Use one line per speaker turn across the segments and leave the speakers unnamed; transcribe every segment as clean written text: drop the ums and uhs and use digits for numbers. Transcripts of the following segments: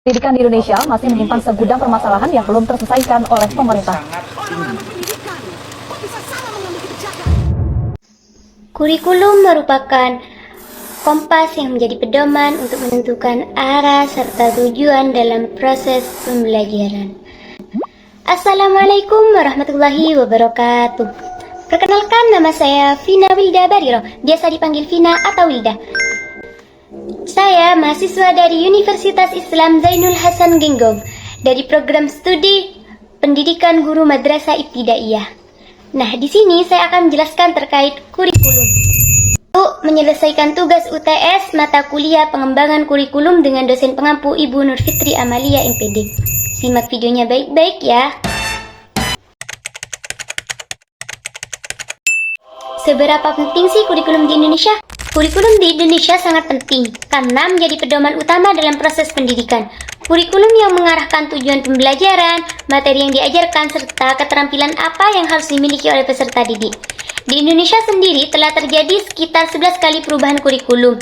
Pendidikan di Indonesia masih menyimpan segudang permasalahan yang belum terselesaikan oleh pemerintah.
Kurikulum merupakan kompas yang menjadi pedoman untuk menentukan arah serta tujuan dalam proses pembelajaran. Assalamualaikum warahmatullahi wabarakatuh. Perkenalkan, nama saya Vina Wilda Bariro, biasa dipanggil Vina atau Wilda. Saya mahasiswa dari Universitas Islam Zainul Hasan Genggong dari program studi Pendidikan Guru Madrasah Ibtidaiyah. Nah, di sini saya akan menjelaskan terkait kurikulum. Untuk menyelesaikan tugas UTS mata kuliah pengembangan kurikulum dengan dosen pengampu Ibu Nur Fitri Amalia MPD. Simak videonya baik-baik ya. Seberapa penting sih kurikulum di Indonesia? Kurikulum di Indonesia sangat penting karena menjadi pedoman utama dalam proses pendidikan. Kurikulum yang mengarahkan tujuan pembelajaran, materi yang diajarkan, serta keterampilan apa yang harus dimiliki oleh peserta didik. Di Indonesia sendiri telah terjadi sekitar 11 kali perubahan kurikulum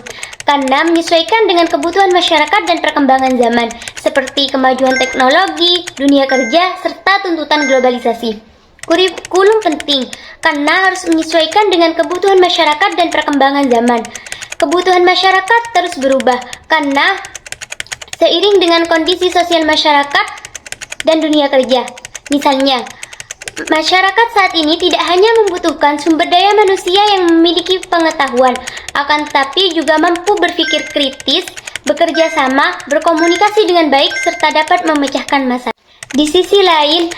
karena menyesuaikan dengan kebutuhan masyarakat dan perkembangan zaman, seperti kemajuan teknologi, dunia kerja, serta tuntutan globalisasi. Kurikulum penting karena harus menyesuaikan dengan kebutuhan masyarakat dan perkembangan zaman. Kebutuhan masyarakat terus berubah karena seiring dengan kondisi sosial masyarakat dan dunia kerja. Misalnya, masyarakat saat ini tidak hanya membutuhkan sumber daya manusia yang memiliki pengetahuan, akan tetapi juga mampu berpikir kritis, bekerja sama, berkomunikasi dengan baik, serta dapat memecahkan masalah. Di sisi lain,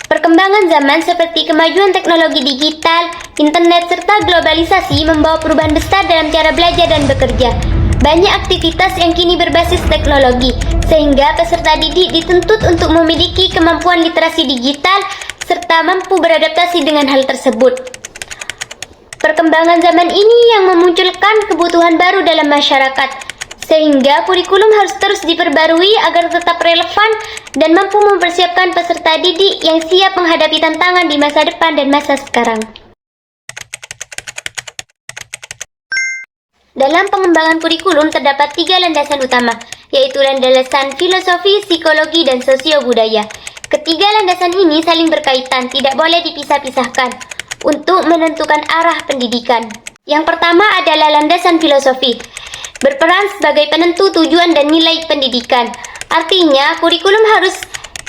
perkembangan zaman seperti kemajuan teknologi digital, internet, serta globalisasi membawa perubahan besar dalam cara belajar dan bekerja. Banyak aktivitas yang kini berbasis teknologi, sehingga peserta didik dituntut untuk memiliki kemampuan literasi digital, serta mampu beradaptasi dengan hal tersebut. Perkembangan zaman ini yang memunculkan kebutuhan baru dalam masyarakat, sehingga kurikulum harus terus diperbarui agar tetap relevan dan mampu mempersiapkan peserta didik yang siap menghadapi tantangan di masa depan dan masa sekarang. Dalam pengembangan kurikulum terdapat 3 landasan utama, yaitu landasan filosofi, psikologi, dan sosio-budaya. Ketiga landasan ini saling berkaitan, tidak boleh dipisah-pisahkan untuk menentukan arah pendidikan. Yang pertama adalah landasan filosofi, berperan sebagai penentu tujuan dan nilai pendidikan. Artinya, kurikulum harus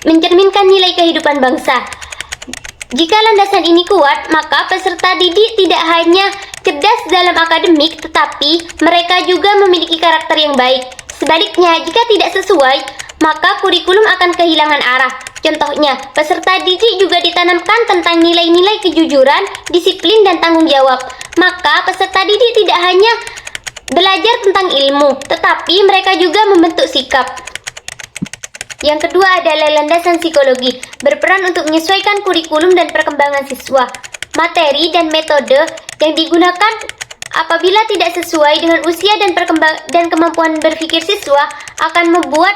mencerminkan nilai kehidupan bangsa. Jika landasan ini kuat, maka peserta didik tidak hanya cerdas dalam akademik, tetapi mereka juga memiliki karakter yang baik. Sebaliknya, jika tidak sesuai, maka kurikulum akan kehilangan arah. Contohnya, peserta didik juga ditanamkan tentang nilai-nilai kejujuran, disiplin, dan tanggung jawab. Maka peserta didik tidak hanya belajar tentang ilmu, tetapi mereka juga membentuk sikap. Yang kedua adalah landasan psikologi, berperan untuk menyesuaikan kurikulum dan perkembangan siswa. Materi dan metode yang digunakan apabila tidak sesuai dengan usia dan kemampuan berpikir siswa akan membuat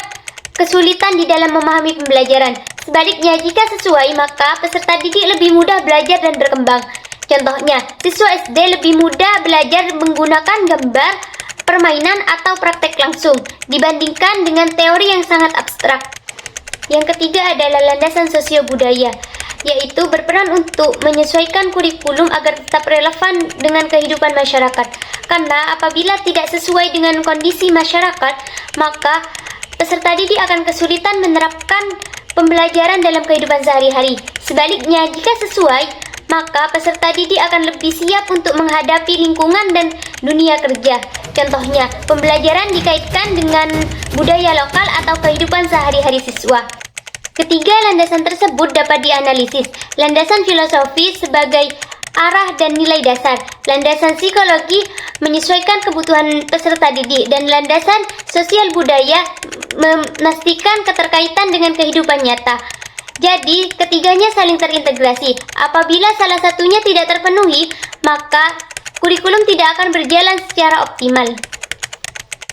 kesulitan di dalam memahami pembelajaran. Sebaliknya, jika sesuai, maka peserta didik lebih mudah belajar dan berkembang. Contohnya, siswa SD lebih mudah belajar menggunakan gambar, permainan, atau praktek langsung dibandingkan dengan teori yang sangat abstrak. Yang ketiga adalah landasan sosio-budaya, yaitu berperan untuk menyesuaikan kurikulum agar tetap relevan dengan kehidupan masyarakat. Karena apabila tidak sesuai dengan kondisi masyarakat, maka peserta didik akan kesulitan menerapkan pembelajaran dalam kehidupan sehari-hari. Sebaliknya, jika sesuai, maka peserta didik akan lebih siap untuk menghadapi lingkungan dan dunia kerja. Contohnya, pembelajaran dikaitkan dengan budaya lokal atau kehidupan sehari-hari siswa. Ketiga landasan tersebut dapat dianalisis. Landasan filosofi sebagai arah dan nilai dasar. Landasan psikologi menyesuaikan kebutuhan peserta didik. Dan landasan sosial budaya memastikan keterkaitan dengan kehidupan nyata. Jadi, ketiganya saling terintegrasi. Apabila salah satunya tidak terpenuhi, maka kurikulum tidak akan berjalan secara optimal.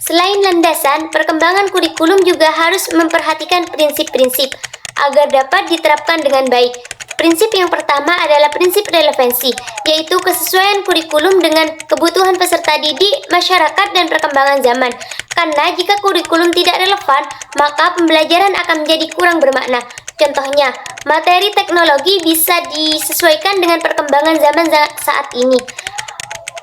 Selain landasan, perkembangan kurikulum juga harus memperhatikan prinsip-prinsip agar dapat diterapkan dengan baik. Prinsip yang pertama adalah prinsip relevansi, yaitu kesesuaian kurikulum dengan kebutuhan peserta didik, masyarakat, dan perkembangan zaman. Karena jika kurikulum tidak relevan, maka pembelajaran akan menjadi kurang bermakna. Contohnya, materi teknologi bisa disesuaikan dengan perkembangan zaman saat ini,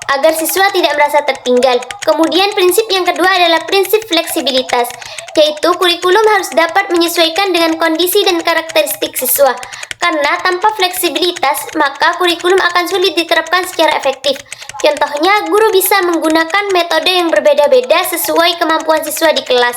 agar siswa tidak merasa tertinggal. Kemudian prinsip yang kedua adalah prinsip fleksibilitas, yaitu kurikulum harus dapat menyesuaikan dengan kondisi dan karakteristik siswa. Karena tanpa fleksibilitas, maka kurikulum akan sulit diterapkan secara efektif. Contohnya, guru bisa menggunakan metode yang berbeda-beda sesuai kemampuan siswa di kelas.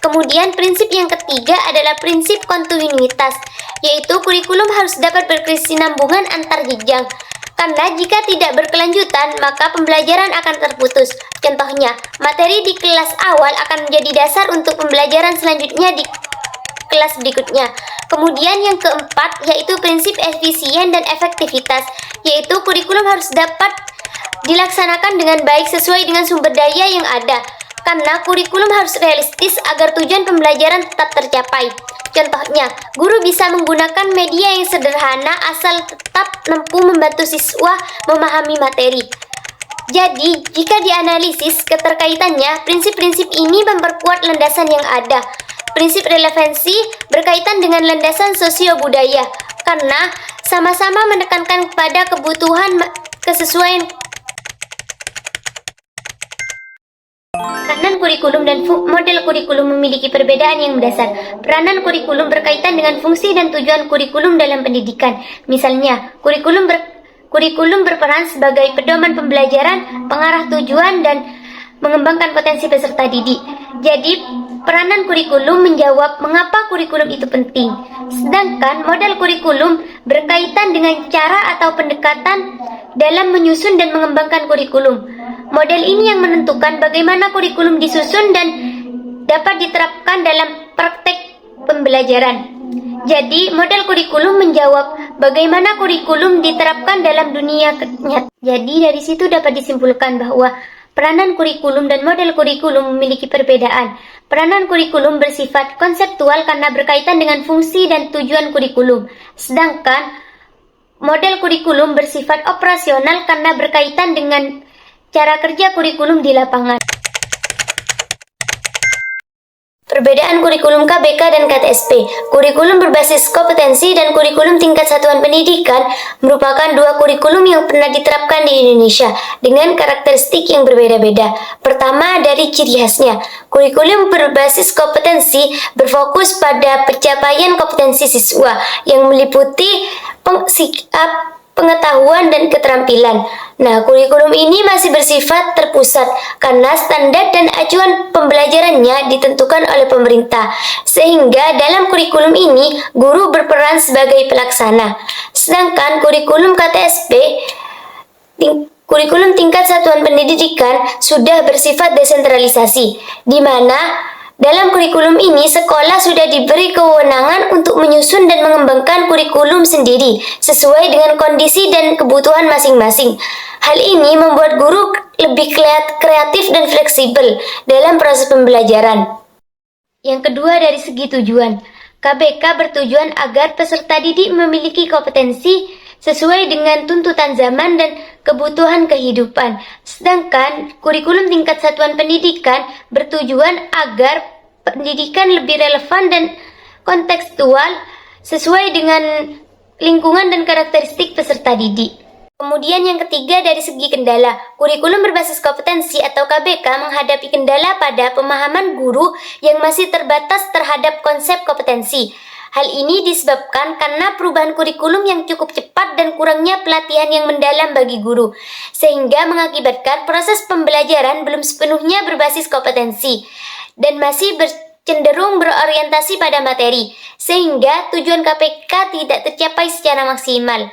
Kemudian prinsip yang ketiga adalah prinsip kontinuitas, yaitu kurikulum harus dapat berkesinambungan antar jenjang. Karena jika tidak berkelanjutan, maka pembelajaran akan terputus. Contohnya, materi di kelas awal akan menjadi dasar untuk pembelajaran selanjutnya di kelas berikutnya. Kemudian yang keempat, yaitu prinsip efisien dan efektivitas, yaitu kurikulum harus dapat dilaksanakan dengan baik sesuai dengan sumber daya yang ada. Karena kurikulum harus realistis agar tujuan pembelajaran tetap tercapai. Contohnya, guru bisa menggunakan media yang sederhana asal tetap mampu membantu siswa memahami materi. Jadi, jika dianalisis keterkaitannya, prinsip-prinsip ini memperkuat landasan yang ada. Prinsip relevansi berkaitan dengan landasan sosio-budaya, karena sama-sama menekankan kepada kebutuhan kesesuaian. Peranan kurikulum dan model kurikulum memiliki perbedaan yang mendasar. Peranan kurikulum berkaitan dengan fungsi dan tujuan kurikulum dalam pendidikan. Misalnya, kurikulum berperan sebagai pedoman pembelajaran, pengarah tujuan, dan mengembangkan potensi peserta didik. Jadi, peranan kurikulum menjawab mengapa kurikulum itu penting. Sedangkan model kurikulum berkaitan dengan cara atau pendekatan dalam menyusun dan mengembangkan kurikulum. Model ini yang menentukan bagaimana kurikulum disusun dan dapat diterapkan dalam praktek pembelajaran. Jadi, model kurikulum menjawab bagaimana kurikulum diterapkan dalam dunia nyata. Jadi, dari situ dapat disimpulkan bahwa peranan kurikulum dan model kurikulum memiliki perbedaan. Peranan kurikulum bersifat konseptual karena berkaitan dengan fungsi dan tujuan kurikulum. Sedangkan model kurikulum bersifat operasional karena berkaitan dengan cara kerja kurikulum di lapangan. Perbedaan kurikulum KBK dan KTSP. Kurikulum berbasis kompetensi dan kurikulum tingkat satuan pendidikan merupakan dua kurikulum yang pernah diterapkan di Indonesia dengan karakteristik yang berbeda-beda. Pertama, dari ciri khasnya. Kurikulum berbasis kompetensi berfokus pada pencapaian kompetensi siswa yang meliputi sikap, pengetahuan, dan keterampilan. Nah, kurikulum ini masih bersifat terpusat karena standar dan acuan pembelajarannya ditentukan oleh pemerintah. Sehingga dalam kurikulum ini, guru berperan sebagai pelaksana. Sedangkan kurikulum KTSP, kurikulum tingkat satuan pendidikan, sudah bersifat desentralisasi, di mana dalam kurikulum ini, sekolah sudah diberi kewenangan untuk menyusun dan mengembangkan kurikulum sendiri sesuai dengan kondisi dan kebutuhan masing-masing. Hal ini membuat guru lebih kreatif dan fleksibel dalam proses pembelajaran. Yang kedua, dari segi tujuan. KBK bertujuan agar peserta didik memiliki kompetensi sesuai dengan tuntutan zaman dan kebutuhan kehidupan. Sedangkan kurikulum tingkat satuan pendidikan bertujuan agar pendidikan lebih relevan dan kontekstual sesuai dengan lingkungan dan karakteristik peserta didik. Kemudian yang ketiga, dari segi kendala. Kurikulum berbasis kompetensi atau KBK menghadapi kendala pada pemahaman guru yang masih terbatas terhadap konsep kompetensi. Hal ini disebabkan karena perubahan kurikulum yang cukup cepat dan kurangnya pelatihan yang mendalam bagi guru, sehingga mengakibatkan proses pembelajaran belum sepenuhnya berbasis kompetensi dan masih cenderung berorientasi pada materi, sehingga tujuan KBK tidak tercapai secara maksimal.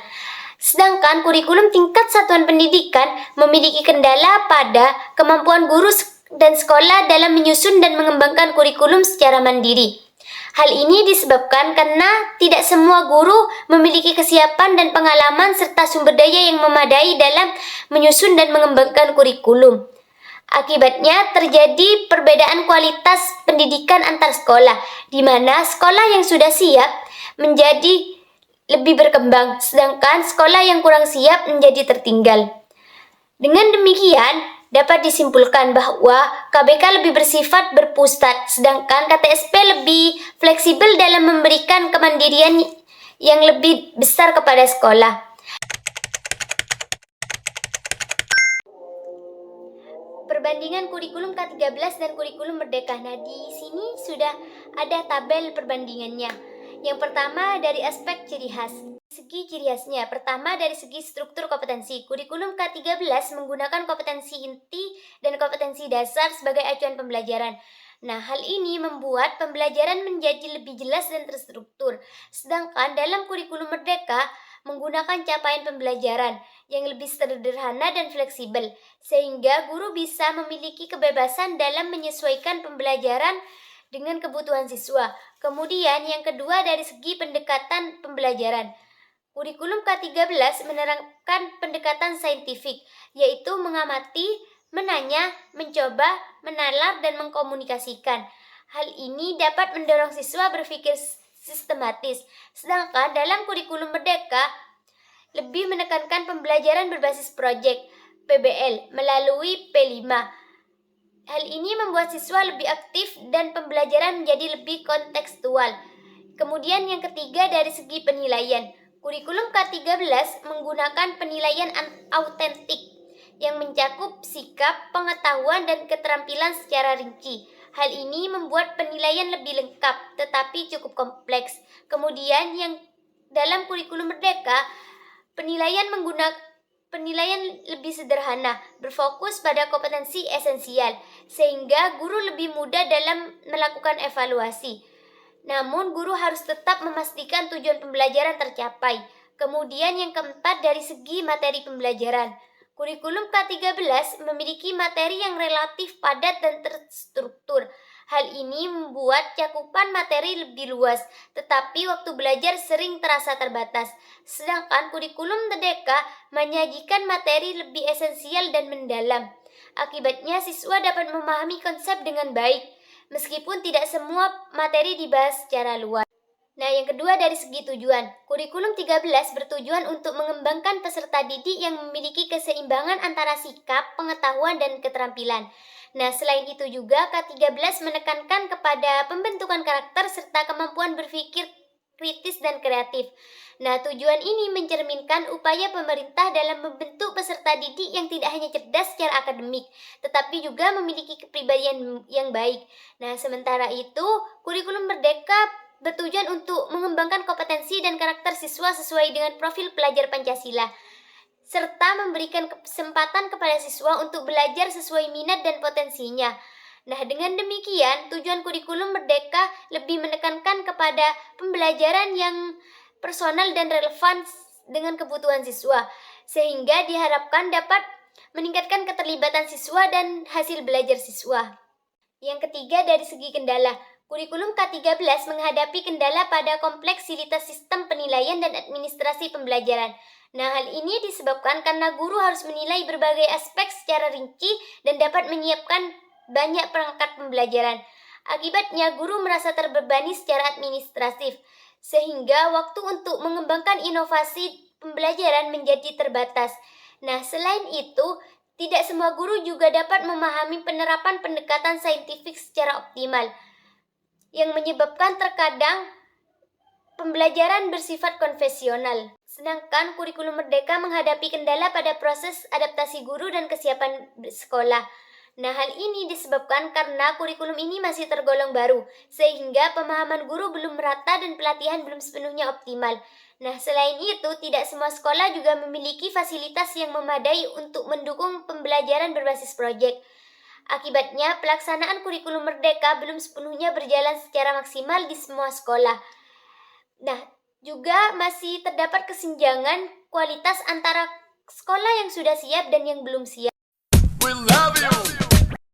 Sedangkan kurikulum tingkat satuan pendidikan memiliki kendala pada kemampuan guru dan sekolah dalam menyusun dan mengembangkan kurikulum secara mandiri. Hal ini disebabkan karena tidak semua guru memiliki kesiapan dan pengalaman serta sumber daya yang memadai dalam menyusun dan mengembangkan kurikulum. Akibatnya terjadi perbedaan kualitas pendidikan antar sekolah, di mana sekolah yang sudah siap menjadi lebih berkembang, sedangkan sekolah yang kurang siap menjadi tertinggal. Dengan demikian, dapat disimpulkan bahwa KBK lebih bersifat berpusat, sedangkan KTSP lebih fleksibel dalam memberikan kemandirian yang lebih besar kepada sekolah. Perbandingan kurikulum K13 dan kurikulum Merdeka. Nah, di sini sudah ada tabel perbandingannya. Yang pertama dari aspek ciri khas. Segi ciri khasnya, pertama dari segi struktur kompetensi. Kurikulum K13 menggunakan kompetensi inti dan kompetensi dasar sebagai acuan pembelajaran. Nah, hal ini membuat pembelajaran menjadi lebih jelas dan terstruktur. Sedangkan dalam kurikulum Merdeka menggunakan capaian pembelajaran yang lebih sederhana dan fleksibel, sehingga guru bisa memiliki kebebasan dalam menyesuaikan pembelajaran dengan kebutuhan siswa. Kemudian yang kedua dari segi pendekatan pembelajaran. Kurikulum K13 menerapkan pendekatan saintifik, yaitu mengamati, menanya, mencoba, menalar, dan mengkomunikasikan. Hal ini dapat mendorong siswa berpikir sistematis. Sedangkan dalam kurikulum Merdeka lebih menekankan pembelajaran berbasis proyek PBL melalui P5. Hal ini membuat siswa lebih aktif dan pembelajaran menjadi lebih kontekstual. Kemudian yang ketiga dari segi penilaian. Kurikulum K13 menggunakan penilaian autentik yang mencakup sikap, pengetahuan, dan keterampilan secara rinci. Hal ini membuat penilaian lebih lengkap tetapi cukup kompleks. Kemudian yang dalam kurikulum Merdeka, penilaian lebih sederhana, berfokus pada kompetensi esensial, sehingga guru lebih mudah dalam melakukan evaluasi. Namun, guru harus tetap memastikan tujuan pembelajaran tercapai. Kemudian yang keempat dari segi materi pembelajaran. Kurikulum K13 memiliki materi yang relatif padat dan terstruktur. Hal ini membuat cakupan materi lebih luas, tetapi waktu belajar sering terasa terbatas. Sedangkan kurikulum Merdeka menyajikan materi lebih esensial dan mendalam. Akibatnya siswa dapat memahami konsep dengan baik, meskipun tidak semua materi dibahas secara luas. Nah, yang kedua dari segi tujuan. Kurikulum 13 bertujuan untuk mengembangkan peserta didik yang memiliki keseimbangan antara sikap, pengetahuan, dan keterampilan. Nah, selain itu juga K13 menekankan kepada pembentukan karakter serta kemampuan berpikir kritis dan kreatif. Nah, tujuan ini mencerminkan upaya pemerintah dalam membentuk peserta didik yang tidak hanya cerdas secara akademik, tetapi juga memiliki kepribadian yang baik. Nah, sementara itu, kurikulum Merdeka bertujuan untuk mengembangkan kompetensi dan karakter siswa sesuai dengan profil pelajar Pancasila, serta memberikan kesempatan kepada siswa untuk belajar sesuai minat dan potensinya. Nah, dengan demikian, tujuan kurikulum Merdeka lebih menekankan kepada pembelajaran yang personal dan relevan dengan kebutuhan siswa, sehingga diharapkan dapat meningkatkan keterlibatan siswa dan hasil belajar siswa. Yang ketiga dari segi kendala. Kurikulum K13 menghadapi kendala pada kompleksitas sistem penilaian dan administrasi pembelajaran. Nah, hal ini disebabkan karena guru harus menilai berbagai aspek secara rinci dan dapat menyiapkan banyak perangkat pembelajaran. Akibatnya, guru merasa terbebani secara administratif, sehingga waktu untuk mengembangkan inovasi pembelajaran menjadi terbatas. Nah, selain itu, tidak semua guru juga dapat memahami penerapan pendekatan saintifik secara optimal, yang menyebabkan terkadang pembelajaran bersifat konvensional. Sedangkan kurikulum Merdeka menghadapi kendala pada proses adaptasi guru dan kesiapan sekolah. Nah, hal ini disebabkan karena kurikulum ini masih tergolong baru, sehingga pemahaman guru belum merata dan pelatihan belum sepenuhnya optimal. Nah, selain itu, tidak semua sekolah juga memiliki fasilitas yang memadai untuk mendukung pembelajaran berbasis proyek. Akibatnya, pelaksanaan kurikulum Merdeka belum sepenuhnya berjalan secara maksimal di semua sekolah. Nah, juga masih terdapat kesenjangan kualitas antara sekolah yang sudah siap dan yang belum siap.
We love you.